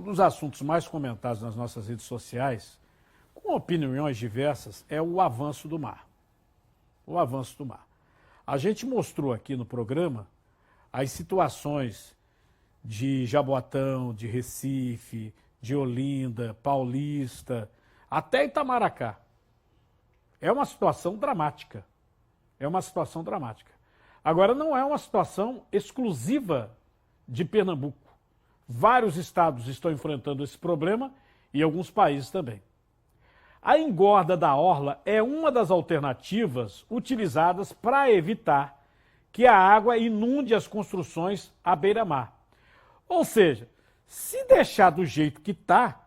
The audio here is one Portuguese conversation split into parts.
dos assuntos mais comentados nas nossas redes sociais, com opiniões diversas, é o avanço do mar. O avanço do mar. A gente mostrou aqui no programa as situações de Jaboatão, de Recife, de Olinda, Paulista, até Itamaracá. É uma situação dramática. É uma situação dramática. Agora, não é uma situação exclusiva de Pernambuco. Vários estados estão enfrentando esse problema e alguns países também. A engorda da orla é uma das alternativas utilizadas para evitar que a água inunde as construções à beira-mar. Ou seja, se deixar do jeito que está,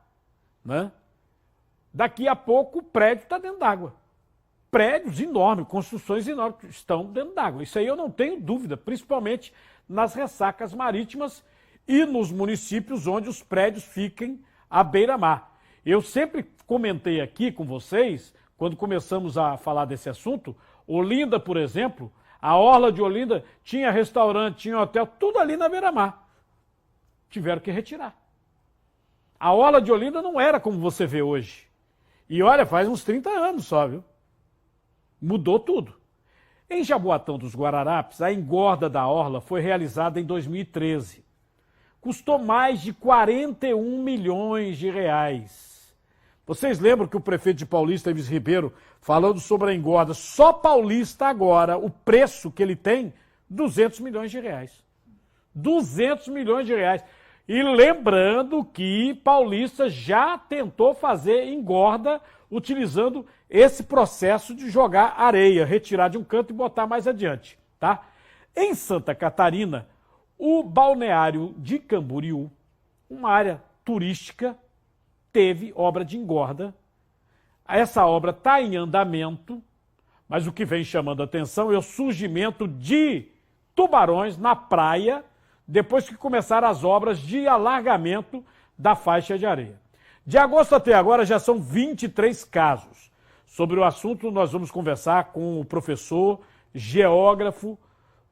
né, daqui a pouco o prédio está dentro d'água. Prédios enormes, construções enormes estão dentro d'água. Isso aí eu não tenho dúvida, principalmente nas ressacas marítimas e nos municípios onde os prédios fiquem à beira-mar. Eu sempre comentei aqui com vocês, quando começamos a falar desse assunto, Olinda, por exemplo, a orla de Olinda tinha restaurante, tinha hotel, tudo ali na beira-mar. Tiveram que retirar. A orla de Olinda não era como você vê hoje. E olha, faz uns 30 anos só, viu? Mudou tudo. Em Jaboatão dos Guararapes, a engorda da orla foi realizada em 2013. Custou mais de 41 milhões de reais. Vocês lembram que o prefeito de Paulista, Evis Ribeiro, falando sobre a engorda, só Paulista agora, o preço que ele tem, 200 milhões de reais. 200 milhões de reais. E lembrando que Paulista já tentou fazer engorda utilizando esse processo de jogar areia, retirar de um canto e botar mais adiante, tá? Em Santa Catarina, o balneário de Camboriú, uma área turística, teve obra de engorda. Essa obra está em andamento, mas o que vem chamando a atenção é o surgimento de tubarões na praia, depois que começaram as obras de alargamento da faixa de areia. De agosto até agora já são 23 casos. Sobre o assunto nós vamos conversar com o professor, geógrafo,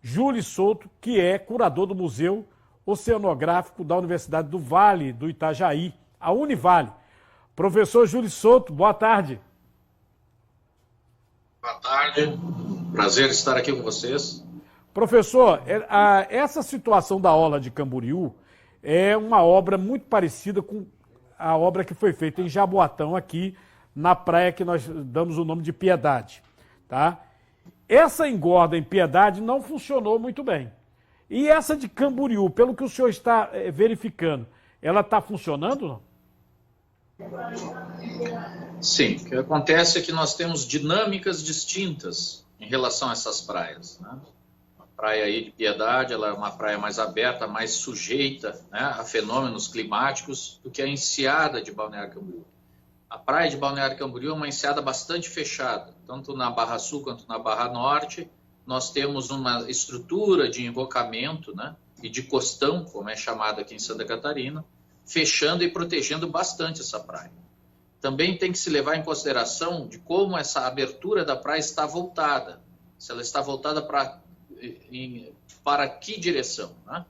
Júlio Souto, que é curador do Museu Oceanográfico da Universidade do Vale do Itajaí, a Univale. Professor Júlio Souto, boa tarde. Boa tarde, prazer estar aqui com vocês. Professor, essa situação da orla de Camboriú é uma obra muito parecida com a obra que foi feita em Jaboatão, aqui na praia que nós damos o nome de Piedade, tá? Essa engorda em Piedade não funcionou muito bem. E essa de Camboriú, pelo que o senhor está verificando, ela está funcionando, não? Sim, o que acontece é que nós temos dinâmicas distintas em relação a essas praias, né? A praia aí de Piedade, ela é uma praia mais aberta, mais sujeita, né, a fenômenos climáticos do que a enseada de Balneário Camboriú. A praia de Balneário Camboriú é uma enseada bastante fechada, tanto na Barra Sul quanto na Barra Norte. Nós temos uma estrutura de invocamento, né, e de costão, como é chamado aqui em Santa Catarina, fechando e protegendo bastante essa praia. Também tem que se levar em consideração de como essa abertura da praia está voltada. Se ela está voltada para que direção, né?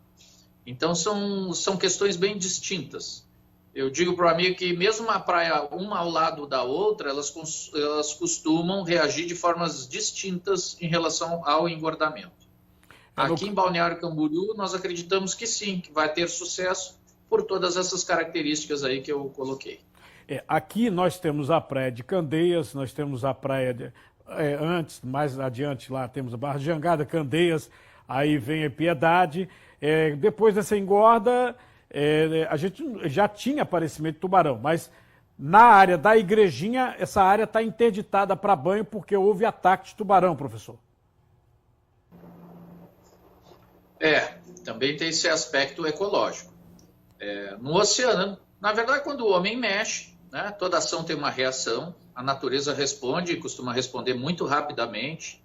Então são questões bem distintas. Eu digo para o amigo que mesmo a praia uma ao lado da outra, elas costumam reagir de formas distintas em relação ao engordamento. Aqui em Balneário Camboriú, nós acreditamos que sim, que vai ter sucesso por todas essas características aí que eu coloquei. Aqui nós temos a praia de Candeias, nós temos a praia antes, mais adiante lá temos a Barra de Jangada, Candeias, aí vem a Piedade. Depois dessa engorda, a gente já tinha aparecimento de tubarão, mas na área da Igrejinha, essa área está interditada para banho porque houve ataque de tubarão, professor. Também tem esse aspecto ecológico. No oceano, na verdade, quando o homem mexe, né, toda ação tem uma reação, a natureza responde e costuma responder muito rapidamente.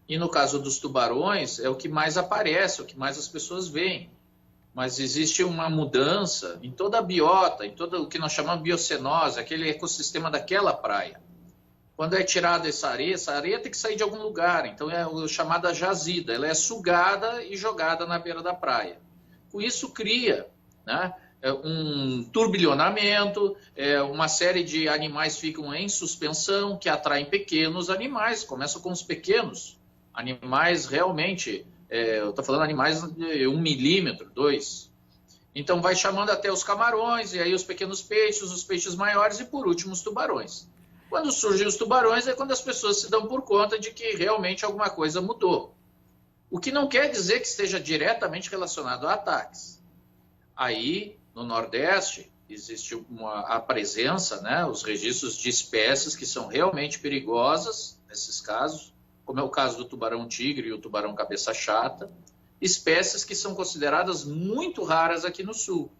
E no caso dos tubarões, é o que mais aparece, é o que mais as pessoas veem. Mas existe uma mudança em toda a biota, em todo o que nós chamamos de biocenose, aquele ecossistema daquela praia. Quando é tirada essa areia tem que sair de algum lugar, então é a chamada jazida, ela é sugada e jogada na beira da praia. Com isso cria, né, um turbilhonamento, uma série de animais ficam em suspensão, que atraem pequenos animais, começam com os pequenos, animais realmente, eu estou falando animais de 1 milímetro, 2. Então vai chamando até os camarões, e aí os pequenos peixes, os peixes maiores e por último os tubarões. Quando surgem os tubarões é quando as pessoas se dão por conta de que realmente alguma coisa mudou. O que não quer dizer que esteja diretamente relacionado a ataques. Aí, no Nordeste, existe a presença, né, os registros de espécies que são realmente perigosas, nesses casos, como é o caso do tubarão-tigre e o tubarão cabeça-chata, espécies que são consideradas muito raras aqui no Sul.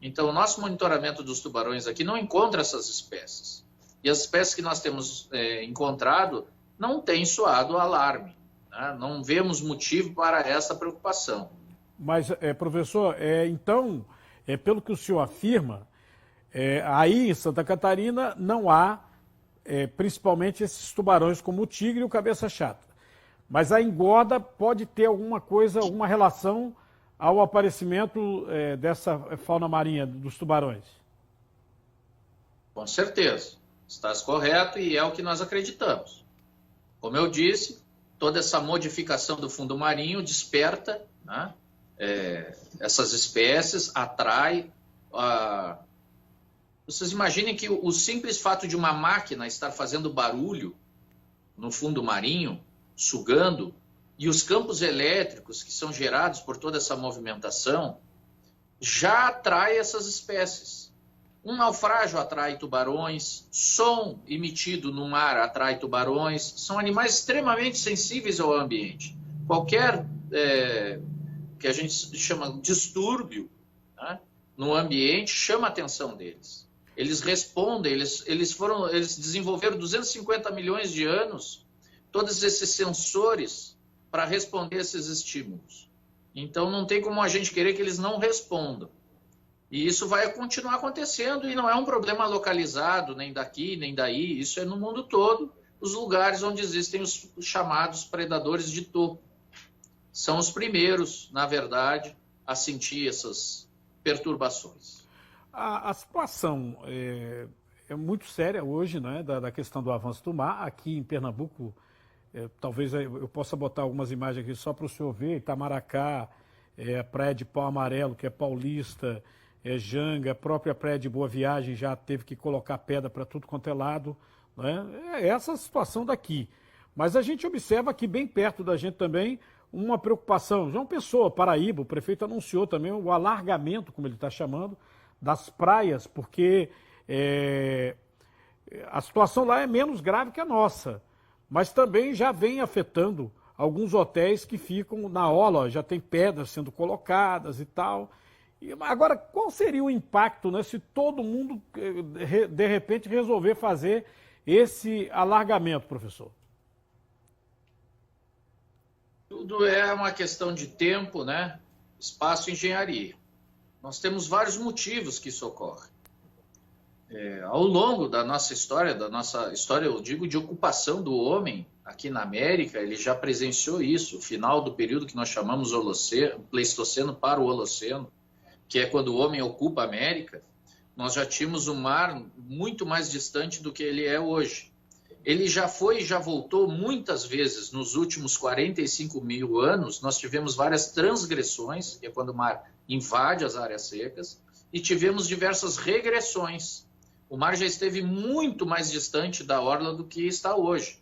Então, o nosso monitoramento dos tubarões aqui não encontra essas espécies. E as espécies que nós temos encontrado não têm soado alarme, né? Não vemos motivo para essa preocupação. Mas, professor, então, pelo que o senhor afirma, aí em Santa Catarina não há, principalmente esses tubarões como o tigre e o cabeça-chata. Mas a engorda pode ter alguma coisa, alguma relação ao aparecimento dessa fauna marinha dos tubarões? Com certeza, estás correto e é o que nós acreditamos. Como eu disse, toda essa modificação do fundo marinho desperta, né, essas espécies, atrai. Vocês imaginem que o simples fato de uma máquina estar fazendo barulho no fundo marinho, sugando, e os campos elétricos que são gerados por toda essa movimentação, já atrai essas espécies. Um naufrágio atrai tubarões, som emitido no mar atrai tubarões, são animais extremamente sensíveis ao ambiente. Qualquer que a gente chama de distúrbio, né, no ambiente chama a atenção deles. Eles respondem, eles desenvolveram 250 milhões de anos todos esses sensores para responder a esses estímulos. Então não tem como a gente querer que eles não respondam. E isso vai continuar acontecendo e não é um problema localizado, nem daqui, nem daí. Isso é no mundo todo, os lugares onde existem os chamados predadores de topo. São os primeiros, na verdade, a sentir essas perturbações. A situação é muito séria hoje, né, da questão do avanço do mar. Aqui em Pernambuco, talvez eu possa botar algumas imagens aqui só para o senhor ver. Itamaracá, a praia de Pau Amarelo, que é paulista, Janga, a própria praia de Boa Viagem já teve que colocar pedra para tudo quanto é lado. Né? É essa a situação daqui. Mas a gente observa aqui bem perto da gente também uma preocupação. João Pessoa, Paraíba, o prefeito anunciou também o alargamento, como ele está chamando, das praias, porque a situação lá é menos grave que a nossa, mas também já vem afetando alguns hotéis que ficam na orla, já tem pedras sendo colocadas e tal. Agora, qual seria o impacto, né, se todo mundo, de repente, resolver fazer esse alargamento, professor? Tudo é uma questão de tempo, né? Espaço e engenharia. Nós temos vários motivos que isso ocorre. Ao longo da nossa história, eu digo, de ocupação do homem aqui na América, ele já presenciou isso, o final do período que nós chamamos Holoceno, Pleistoceno para o Holoceno, que é quando o homem ocupa a América. Nós já tínhamos um mar muito mais distante do que ele é hoje. Ele já foi e já voltou muitas vezes nos últimos 45 mil anos. Nós tivemos várias transgressões, que é quando o mar invade as áreas secas, e tivemos diversas regressões. O mar já esteve muito mais distante da orla do que está hoje.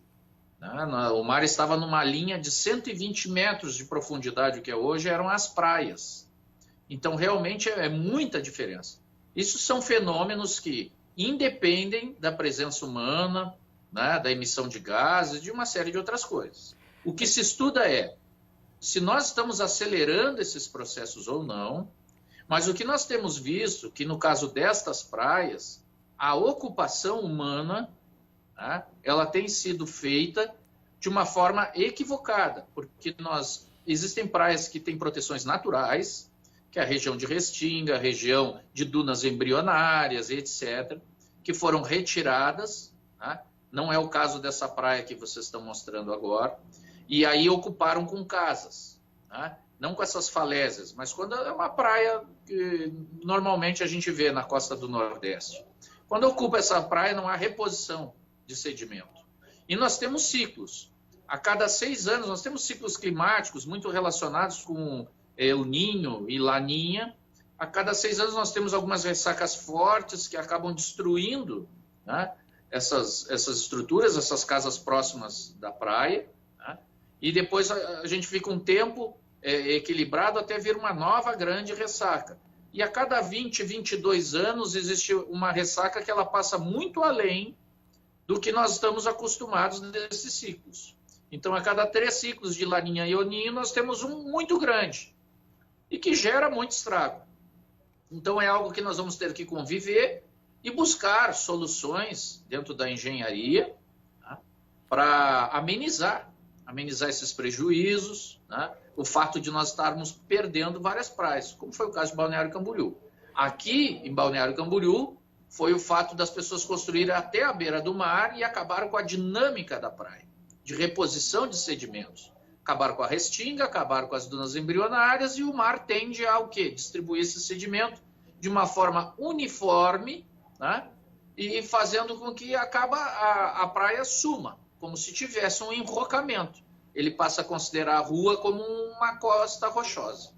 O mar estava numa linha de 120 metros de profundidade, o que é hoje eram as praias. Então, realmente, é muita diferença. Isso são fenômenos que independem da presença humana, né, da emissão de gases, de uma série de outras coisas. O que se estuda é se nós estamos acelerando esses processos ou não, mas o que nós temos visto, que no caso destas praias, a ocupação humana, né, ela tem sido feita de uma forma equivocada, porque existem praias que têm proteções naturais, que é a região de Restinga, a região de dunas embrionárias, etc., que foram retiradas, né? Não é o caso dessa praia que vocês estão mostrando agora, e aí ocuparam com casas. Né? não com essas falésias, mas quando é uma praia que normalmente a gente vê na costa do Nordeste. Quando ocupa essa praia, não há reposição de sedimento. E nós temos ciclos. A cada 6 anos, nós temos ciclos climáticos muito relacionados com El Niño e Laninha. A cada 6 anos, nós temos algumas ressacas fortes que acabam destruindo, né, essas estruturas, essas casas próximas da praia. Né, e depois a gente fica um tempo equilibrado até vir uma nova grande ressaca. E a cada 20, 22 anos existe uma ressaca que ela passa muito além do que nós estamos acostumados desses ciclos. Então, a cada 3 ciclos de Laninha e El Niño, nós temos um muito grande e que gera muito estrago. Então, é algo que nós vamos ter que conviver e buscar soluções dentro da engenharia, né, para amenizar esses prejuízos, né, o fato de nós estarmos perdendo várias praias, como foi o caso de Balneário Camboriú. Aqui, em Balneário Camboriú, foi o fato das pessoas construírem até a beira do mar e acabaram com a dinâmica da praia, de reposição de sedimentos. Acabaram com a restinga, acabaram com as dunas embrionárias e o mar tende a o quê? Distribuir esse sedimento de uma forma uniforme, né? E fazendo com que a praia suma, como se tivesse um enrocamento. Ele passa a considerar a rua como uma costa rochosa.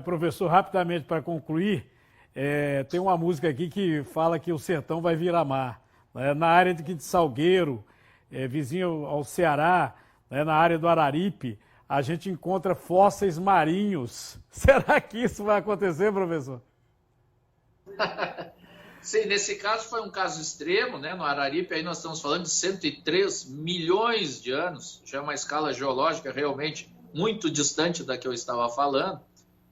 Professor, rapidamente para concluir, tem uma música aqui que fala que o sertão vai virar mar. Na área de Salgueiro, vizinho ao Ceará, na área do Araripe, a gente encontra fósseis marinhos. Será que isso vai acontecer, professor? Sim, nesse caso foi um caso extremo, né? No Araripe, aí nós estamos falando de 103 milhões de anos, já é uma escala geológica realmente muito distante da que eu estava falando,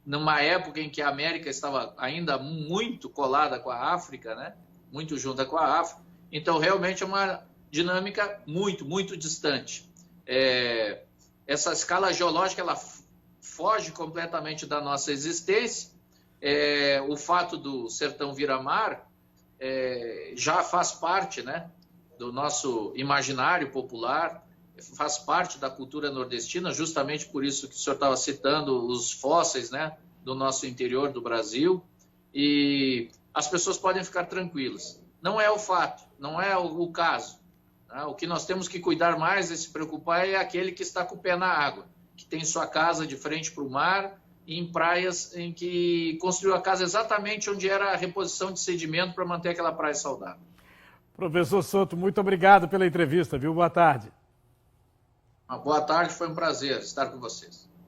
numa época em que a América estava ainda muito colada com a África, né? Muito junta com a África, então realmente é uma dinâmica muito, muito distante. Essa escala geológica, ela foge completamente da nossa existência. O fato do sertão virar mar já faz parte, né, do nosso imaginário popular, faz parte da cultura nordestina, justamente por isso que o senhor estava citando os fósseis, né, do nosso interior do Brasil, e as pessoas podem ficar tranquilas. Não é o fato, não é o caso. Né? O que nós temos que cuidar mais e se preocupar é aquele que está com o pé na água, que tem sua casa de frente para o mar, em praias em que construiu a casa exatamente onde era a reposição de sedimento para manter aquela praia saudável. Professor Souto, muito obrigado pela entrevista, viu? Boa tarde. Uma boa tarde, foi um prazer estar com vocês.